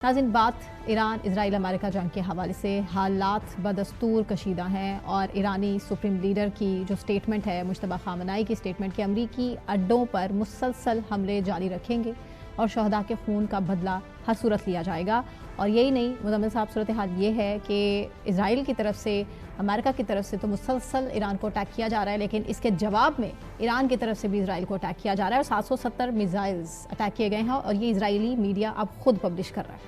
नाज़रीन, बात Iran Israel America जंग के हवाले से हालात बदस्तूर कशीदा हैं और ईरानी सुप्रीम लीडर की जो स्टेटमेंट है, मुश्तबा खामनाई की स्टेटमेंट कि अमरीकी अड्डों पर मुसलसल हमले जारी रखेंगे और शहदा के खून का बदला हर सूरत लिया जाएगा। और यही नहीं, मुज़म्मिल साहब, सूरत हाल ये है कि इजराइल की तरफ से, अमेरिका की तरफ से तो मुसलसल ईरान को अटैक किया जा रहा है, लेकिन इसके जवाब में ईरान की तरफ से भी इजराइल को अटैक किया जा रहा है और 770 मिसाइल्स अटैक किए गए हैं और ये इजरायली मीडिया अब खुद पब्लिश कर रहा है।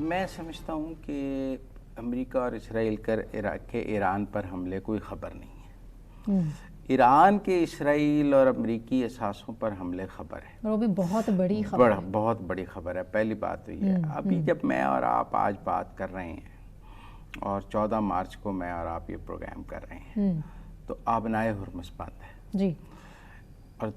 मैं समझता हूँ कि अमेरिका और इसराइल के ईरान पर हमले कोई ख़बर नहीं है। ईरान के इसराइल और अमेरिकी असासों पर हमले ख़बर है, और वो भी बहुत बड़ी खबर है। बहुत बड़ी खबर है। पहली बात तो ये है, अभी जब मैं और आप आज बात कर रहे हैं और 14 मार्च को मैं और आप ये प्रोग्राम कर रहे हैं, तो आबनाए हुर्मुज़ बंद है जी। और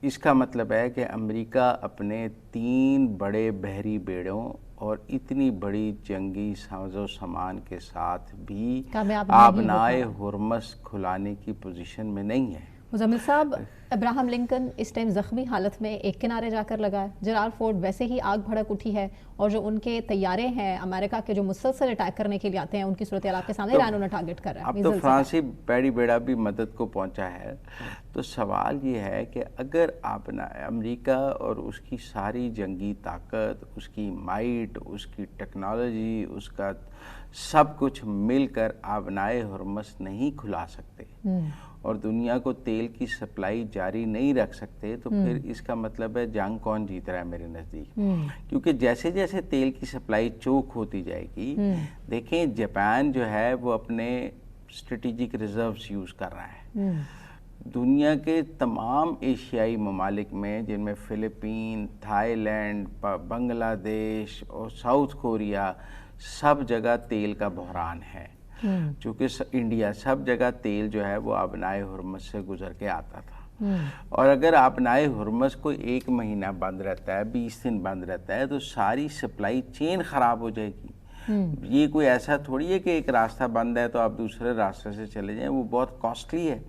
इसका मतलब है कि अमेरिका अपने 3 बड़े बहरी बेड़ों और इतनी बड़ी जंगी साजो सामान के साथ भी आबनाए हुर्मुज़ खुलाने की पोजीशन में नहीं है। मुज़म्मिल साहब, अब्राहम लिंकन इस टाइम ज़ख्मी हालत में एक किनारे जाकर लगा है, जेराल्ड फोर्ड वैसे ही आग भड़क उठी है और जो उनके तैयारे हैं अमेरिका के जो मुसलसल अटैक करने के लिए आते हैं, उनकी सूरत आपके सामने ईरान उन्हें टारगेट कर रहा है। अब तो फ्रांसी बड़ी बेड़ा भी मदद को पहुंचा है। तो सवाल ये है कि अगर अमेरिका और उसकी सारी जंगी ताकत, उसकी माइट, उसकी टेक्नोलॉजी, उसका सब कुछ मिलकर आबनाए हुर्मुज़ नहीं खुला सकते और दुनिया को तेल की सप्लाई जारी नहीं रख सकते, तो फिर इसका मतलब है जंग कौन जीत रहा है मेरे नज़दीक। क्योंकि जैसे जैसे तेल की सप्लाई चोक होती जाएगी, देखें जापान जो है वो अपने स्ट्रेटेजिक रिजर्व्स यूज़ कर रहा है। दुनिया के तमाम एशियाई ममालिक में, जिनमें फ़िलिपीन, थाईलैंड, बांग्लादेश और साउथ कोरिया, सब जगह तेल का बहरान है। चूँकि इंडिया, सब जगह तेल जो है वो आबनाए हुर्मुज़ से गुजर के आता था। और अगर आबनाए हुर्मुज़ को 1 महीना बंद रहता है, 20 दिन बंद रहता है, तो सारी सप्लाई चेन ख़राब हो जाएगी। ये कोई ऐसा थोड़ी है कि एक रास्ता बंद है तो आप दूसरे रास्ते से चले जाएं, वो बहुत कॉस्टली है।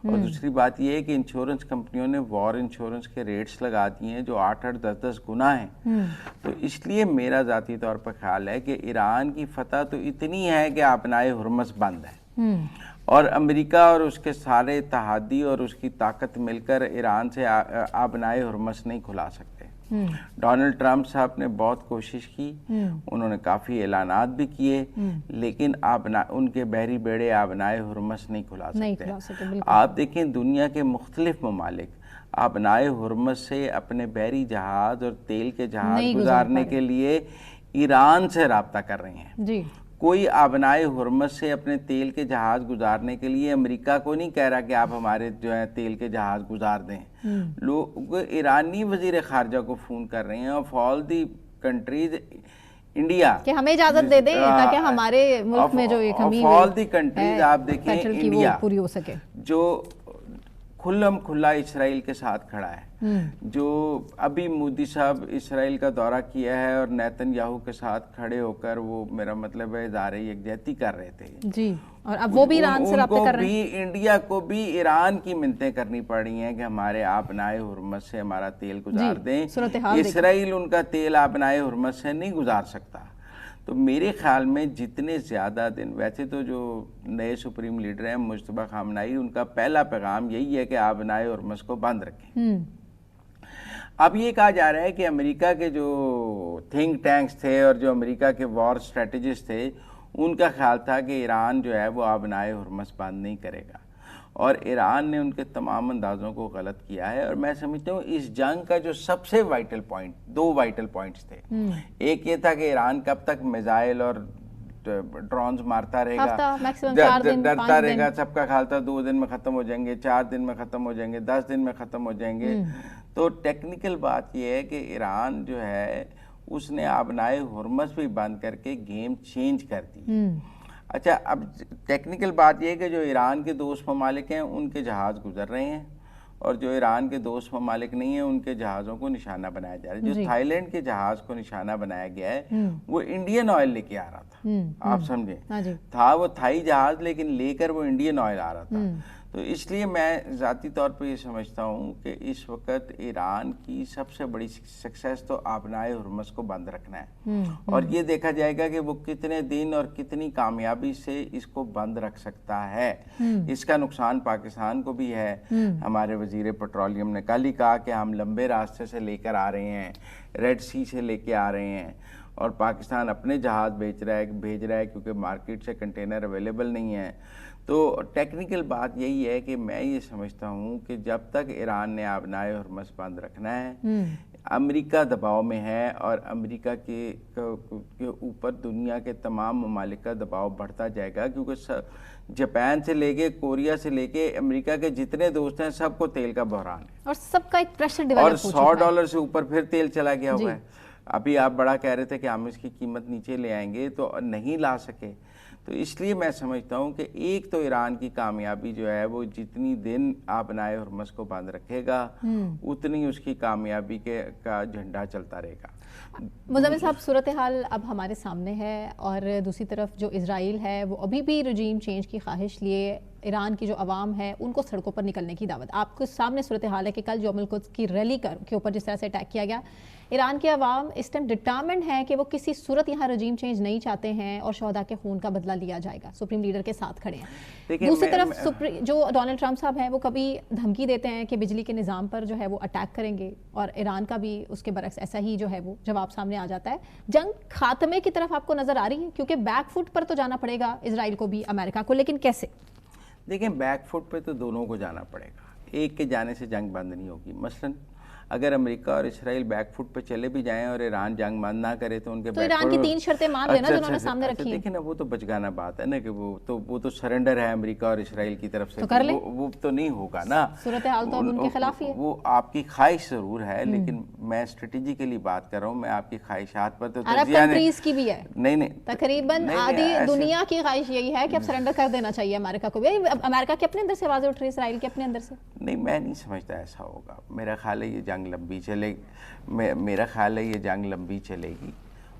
और दूसरी बात ये है कि इंश्योरेंस कंपनियों ने वॉर इंश्योरेंस के रेट्स लगा दिए हैं जो 8-8, 10-10 गुना हैं। तो इसलिए मेरा ज़ाती तौर पर ख्याल है कि ईरान की फतह तो इतनी है कि आबनाए हुर्मुज़ बंद है और अमेरिका और उसके सारे इत्तेहादी और उसकी ताकत मिलकर ईरान से आबनाए हुर्मुज़ नहीं खुला सकते। डोनाल्ड ट्रंप साहब ने बहुत कोशिश की, उन्होंने काफ़ी ऐलानात भी किए, लेकिन उनके बहरी बेड़े आबनाए हुर्मुज़ नहीं खुला सकते। आप देखें दुनिया के मुख्तलिफ ममालिक आबनाए हुर्मुज़ से अपने बहरी जहाज़ और तेल के जहाज़ गुजारने के लिए ईरान से रब्ता कर रहे हैं जी। कोई आबनाए हुर्मुज़ से अपने तेल के जहाज़ गुजारने के लिए अमेरिका को नहीं कह रहा कि आप हमारे जो है तेल के जहाज़ गुजार दें। लोग ईरानी वज़ीर ख़ारजा को फ़ोन कर रहे हैं of all the countries, India कि हमें इजाज़त दे दें ताकि हमारे मुल्क में जो ये कमी ऑफ ऑल दी कंट्रीज, आप देखें इंडिया पूरी हो सके, जो खुला इसराइल के साथ खड़ा है, जो अभी मोदी साहब इसराइल का दौरा किया है और नेतन्याहू के साथ खड़े होकर वो, मेरा मतलब है, इज़हारे यकजहती कर रहे थे जी। और अब वो भी ईरान से रब्ता कर रहे हैं। इंडिया को भी ईरान की मिन्नतें करनी पड़ी हैं कि हमारे आबनाए हुर्मुज़ से हमारा तेल गुजार दें। इसराइल उनका तेल आबनाए हुर्मुज़ से नहीं गुजार सकता। तो मेरे ख्याल में जितने ज़्यादा दिन, वैसे तो जो नए सुप्रीम लीडर हैं मुश्तबा खामनाई, उनका पहला पैगाम यही है कि आबनाए हुर्मुज़ को बंद रखें। अब ये कहा जा रहा है कि अमेरिका के जो थिंक टैंक्स थे और जो अमेरिका के वॉर स्ट्रेटजिस्ट थे, उनका ख्याल था कि ईरान जो है वो आबनाए हुर्मुज़ बंद नहीं करेगा और ईरान ने उनके तमाम अंदाज़ों को गलत किया है। और मैं समझता हूँ इस जंग का जो सबसे वाइटल पॉइंट, 2 वाइटल पॉइंट्स थे। एक ये था कि ईरान कब तक मिसाइल और ड्रोन्स मारता रहेगा, डरता रहेगा। सबका ख्याल था 2 दिन में ख़त्म हो जाएंगे, 4 दिन में ख़त्म हो जाएंगे, 10 दिन में ख़त्म हो जाएंगे। तो टेक्निकल बात यह है कि ईरान जो है उसने आबनाए हुर्मुज़ भी बंद करके गेम चेंज कर दी। अच्छा, अब टेक्निकल बात यह है कि जो ईरान के दोस्त ममालिक हैं उनके जहाज़ गुजर रहे हैं और जो ईरान के दोस्त ममालिक नहीं है उनके जहाज़ों को निशाना बनाया जा रहा है। जो थाईलैंड के जहाज़ को निशाना बनाया गया है वो इंडियन ऑयल लेके आ रहा था, आप समझे, था वो थाई जहाज़ लेकिन लेकर वो इंडियन ऑयल आ रहा था। تو اس لیے میں ذاتی طور پہ یہ سمجھتا ہوں کہ اس وقت ایران کی سب سے بڑی سکسیس تو آبنائے ہرمز کو بند رکھنا ہے، اور یہ دیکھا جائے گا کہ وہ کتنے دن اور کتنی کامیابی سے اس کو بند رکھ سکتا ہے۔ اس کا نقصان پاکستان کو بھی ہے۔ ہمارے وزیر پیٹرولیم نے کل ہی کہا کہ ہم لمبے راستے سے لے کر آ رہے ہیں، ریڈ سی سے لے کے آ رہے ہیں، اور پاکستان اپنے جہاز بھیج رہا ہے کیونکہ مارکیٹ سے کنٹینر اویلیبل نہیں ہے۔ تو ٹیکنیکل بات یہی ہے کہ میں یہ سمجھتا ہوں کہ جب تک ایران نے آبنائے ہرمز بند رکھنا ہے، امریکہ دباؤ میں ہے، اور امریکہ کے اوپر دنیا کے تمام ممالک کا دباؤ بڑھتا جائے گا، کیونکہ جاپان سے لے کے کوریا سے لے کے امریکہ کے جتنے دوست ہیں سب کو تیل کا بحران ہے، اور سب کا ایک پریشر ڈیولپ ہو چکا ہے، اور $100 سے اوپر پھر تیل چلا گیا ہوا ہے۔ ابھی آپ بڑا کہہ رہے تھے کہ ہم اس کی قیمت نیچے لے آئیں گے، تو نہیں لا سکے۔ تو اس لیے میں سمجھتا ہوں کہ ایک تو ایران کی کامیابی جو ہے وہ جتنی دن آبنائے ہرمز کو بند رکھے گا اتنی اس کی کامیابی کا جھنڈا چلتا رہے گا۔ مزمل صاحب، صورتحال اب ہمارے سامنے ہے، اور دوسری طرف جو اسرائیل ہے وہ ابھی بھی رجیم چینج کی خواہش لیے ایران کی جو عوام ہے ان کو سڑکوں پر نکلنے کی دعوت۔ آپ کے سامنے صورتحال ہے کہ کل یوم القدس کی ریلی کے اوپر جس طرح سے اٹیک کیا گیا، ایران کے عوام اس ٹائم ڈٹرمنڈ ہے کہ وہ کسی صورت یہاں رجیم چینج نہیں چاہتے ہیں، اور شہداء کے خون کا بدلہ لیا جائے گا، سپریم لیڈر کے ساتھ کھڑے ہیں۔ دوسری طرف جو ڈونلڈ ٹرمپ صاحب ہیں وہ کبھی دھمکی دیتے ہیں کہ بجلی کے نظام پر جو ہے وہ اٹیک کریں گے، اور ایران کا بھی اس کے برعکس ایسا ہی جو ہے وہ جواب سامنے آ جاتا ہے۔ جنگ خاتمے کی طرف آپ کو نظر آ رہی ہے؟ کیونکہ بیک فٹ پر تو جانا پڑے گا اسرائیل کو بھی، امریکہ کو، لیکن کیسے؟ دیکھیں، بیک فٹ پہ تو دونوں کو جانا پڑے گا، ایک کے جانے سے جنگ بند نہیں ہوگی۔ مثلا اگر امریکہ اور اسرائیل بیک فٹ پہ چلے بھی جائیں اور ایران جنگ بند نہ کرے تو ان کے تو ایران کی 3 شرطیں مان لینا جو انہوں نے سامنے رکھی ہیں۔ دیکھیں نا، وہ تو بچگانا بات ہے نا کہ وہ تو سرنڈر ہے امریکہ اور اسرائیل کی طرف سے، وہ تو نہیں ہوگا نا۔ صورتحال تو اب ان کے خلاف ہی ہے۔ وہ آپ کی خواہش ضرور ہے، لیکن میں اسٹریٹجیکلی بات کر رہا ہوں، میں آپ کی خواہشات پر تو عرب کنٹریز کی بھی ہے، نہیں، تقریباً آدھی دنیا کی خواہش یہی ہے کہ اب سرنڈر کر دینا چاہیے امریکہ کو بھی۔ امریکہ کے اپنے اندر سے آوازیں اٹھ رہی ہیں، اسرائیل کے اپنے اندر سے۔ نہیں، میں نہیں سمجھتا ایسا ہوگا۔ میرا خیال ہے یہ جنگ لمبی چلے گی،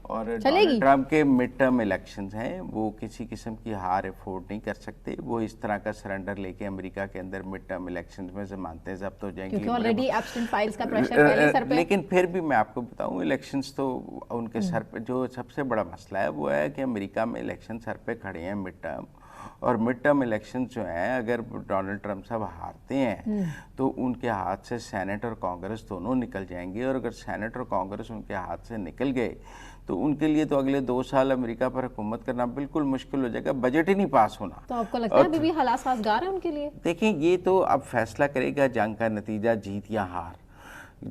اور ڈونلڈ ٹرمپ کے مڈ ٹرم الیکشنز ہیں، وہ کسی قسم کی ہار افورڈ نہیں کر سکتے۔ وہ اس طرح کا سرنڈر لے کے امریکہ کے اندر مڈ ٹرم الیکشنز میں ضمانتیں ضبط ہو جائیں گی، کیونکہ آلریڈی ایبسٹن فائلز کا پریشر پہلے سر پہ۔ لیکن پھر بھی میں آپ کو بتاؤں، الیکشنز تو ان کے سر پہ، جو سب سے بڑا مسئلہ ہے وہ ہے کہ امریکہ میں الیکشن سر پہ کھڑے ہیں مڈ ٹرم، اور مڈ ٹرم الیکشن جو ہیں اگر ڈونلڈ ٹرمپ صاحب ہارتے ہیں تو ان کے ہاتھ سے سینٹ اور کانگریس دونوں نکل جائیں گے، اور اگر سینٹ اور کانگریس ان کے ہاتھ سے نکل گئے تو ان کے لیے تو اگلے 2 سال امریکہ پر حکومت کرنا بالکل مشکل ہو جائے گا، بجٹ ہی نہیں پاس ہونا۔ تو آپ کو لگتا ہے ابھی بھی حالات سازگار ہیں ان کے لیے؟ دیکھیں، یہ تو اب فیصلہ کرے گا جنگ کا نتیجہ، جیت یا ہار۔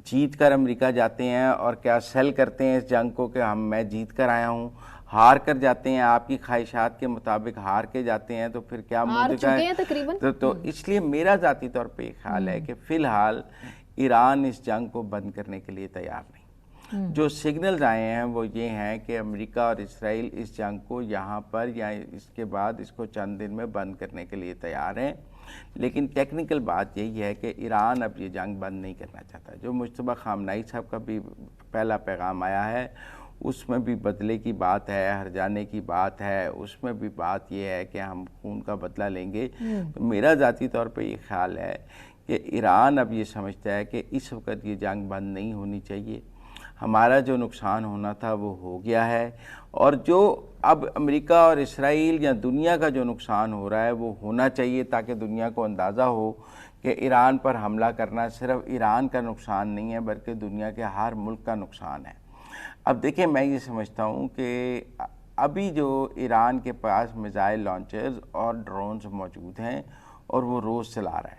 جیت کر امریکہ جاتے ہیں اور کیا سیل کرتے ہیں اس جنگ کو کہ میں جیت کر آیا ہوں، ہار کر جاتے ہیں آپ کی خواہشات کے مطابق ہار کے جاتے ہیں تو پھر کیا ہار چکے ہیں تقریباً۔ تو اس لیے میرا ذاتی طور پہ یہ خیال ہے کہ فی الحال ایران اس جنگ کو بند کرنے کے لیے تیار نہیں۔ جو سگنلز آئے ہیں وہ یہ ہیں کہ امریکہ اور اسرائیل اس جنگ کو یہاں پر یا اس کے بعد اس کو چند دن میں بند کرنے کے لیے تیار ہیں، لیکن ٹیکنیکل بات یہی ہے کہ ایران اب یہ جنگ بند نہیں کرنا چاہتا۔ جو مجتبیٰ خامنائی صاحب کا بھی پہلا پیغام آیا ہے اس میں بھی بدلے کی بات ہے، ہر جانے کی بات ہے، اس میں بھی بات یہ ہے کہ ہم خون کا بدلہ لیں گے۔ تو میرا ذاتی طور پہ یہ خیال ہے کہ ایران اب یہ سمجھتا ہے کہ اس وقت یہ جنگ بند نہیں ہونی چاہیے، ہمارا جو نقصان ہونا تھا وہ ہو گیا ہے، اور جو اب امریکہ اور اسرائیل یا دنیا کا جو نقصان ہو رہا ہے وہ ہونا چاہیے، تاکہ دنیا کو اندازہ ہو کہ ایران پر حملہ کرنا صرف ایران کا نقصان نہیں ہے بلکہ دنیا کے ہر ملک کا نقصان ہے۔ اب دیکھیں، میں یہ سمجھتا ہوں کہ ابھی جو ایران کے پاس میزائل لانچرز اور ڈرونز موجود ہیں اور وہ روز چلا رہا ہے،